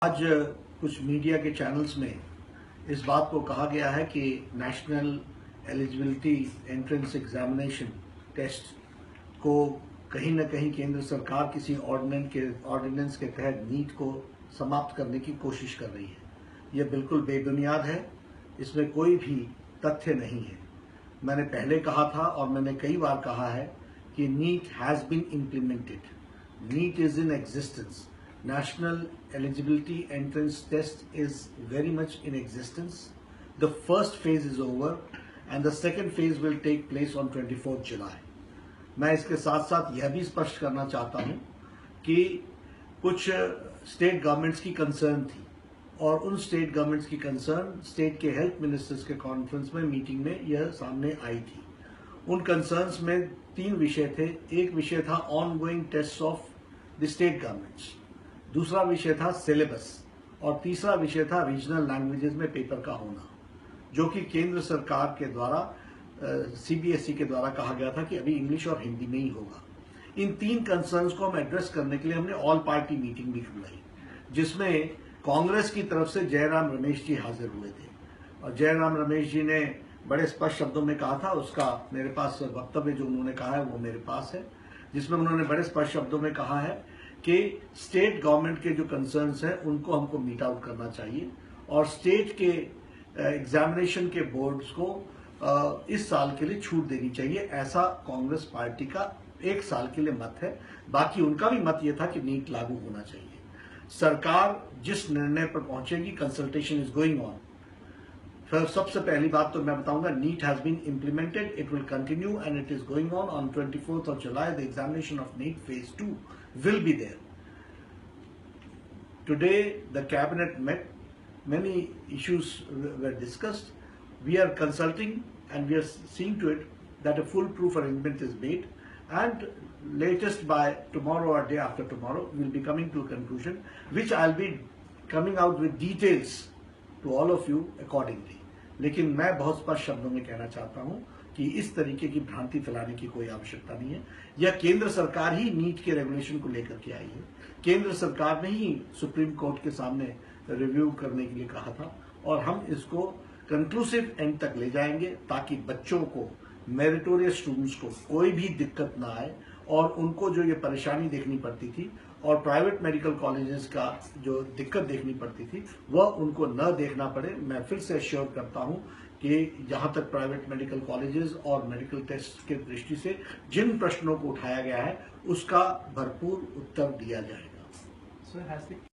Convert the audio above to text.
आज कुछ मीडिया के चैनल्स में इस बात को कहा गया है कि national eligibility entrance examination test को कहीं न कहीं केंद्र सरकार किसी ऑर्डिनेंस के तहत नीट को समाप्त करने की कोशिश कर रही है। यह बिल्कुल बेबुनियाद है, इसमें कोई भी तथ्य नहीं है। मैंने पहले कहा था और मैंने कई बार कहा है कि NEET has been implemented, NEET is in existence. National eligibility entrance test is very much in existence. The first phase is over and the second phase will take place on 24th July. मैं इसके साथ साथ यह भी स्पष्ट करना चाहता हूं कि कुछ स्टेट गवर्नमेंट्स की कंसर्न थी और उन स्टेट गवर्नमेंट्स की कंसर्न स्टेट के हेल्थ मिनिस्टर्स के कॉन्फ्रेंस में मीटिंग में यह सामने आई थी। उन कंसर्न्स में 3 विषय थे। एक विषय था ongoing test of the state governments, दूसरा विषय था सिलेबस और तीसरा विषय था रीजनल लैंग्वेजेस में पेपर का होना, जो कि केंद्र सरकार के द्वारा सीबीएसई के द्वारा कहा गया था कि अभी इंग्लिश और हिंदी में ही होगा। इन 3 कंसर्न्स को हम एड्रेस करने के लिए हमने ऑल पार्टी मीटिंग भी बुलाई, जिसमें कांग्रेस की तरफ से जयराम रमेश जी हाजिर हुए थे और जयराम रमेश जी ने बड़े स्पष्ट शब्दों में कहा था, उसका मेरे पास वक्तव्य जो उन्होंने कहा है वो मेरे पास है, जिसमें उन्होंने बड़े स्पष्ट शब्दों में कहा है कि स्टेट गवर्नमेंट के जो कंसर्न्स हैं उनको हमको मीट आउट करना चाहिए और स्टेट के एग्जामिनेशन के बोर्ड्स को इस साल के लिए छूट देनी चाहिए। ऐसा कांग्रेस पार्टी का 1 साल के लिए मत है। बाकी उनका भी मत यह था कि नीट लागू होना चाहिए। सरकार जिस निर्णय पर पहुंचेगी, कंसल्टेशन इज गोइंग ऑन। फिर सबसे पहली बात तो मैं बताऊंगा, NEET has been implemented, it will continue and it is going on 24th of July. The examination of NEET phase 2 will be there. Today the cabinet met, many issues were discussed. We are consulting and we are seeing to it that a foolproof arrangement is made, and latest by tomorrow or day after tomorrow we will be coming to a conclusion, which I'll be coming out with details to all of you accordingly. लेकिन मैं बहुत स्पष्ट शब्दों में कहना चाहता हूं कि इस तरीके की भ्रांति फैलाने की कोई आवश्यकता नहीं है। यह केंद्र सरकार ही नीट के रेगुलेशन को लेकर के आई है। केंद्र सरकार ने ही सुप्रीम कोर्ट के सामने रिव्यू करने के लिए कहा था और हम इसको कंक्लूसिव एंड तक ले जाएंगे ताकि बच्चों को, मेरिटोरियस स्टूडेंट्स को कोई भी दिक्कत ना आए और उनको जो ये परेशानी देखनी पड़ती थी और प्राइवेट मेडिकल कॉलेजेस का जो दिक्कत देखनी पड़ती थी वह उनको न देखना पड़े। मैं फिर से एश्योर करता हूं कि जहां तक प्राइवेट मेडिकल कॉलेजेस और मेडिकल टेस्ट के दृष्टि से जिन प्रश्नों को उठाया गया है उसका भरपूर उत्तर दिया जाएगा। So has the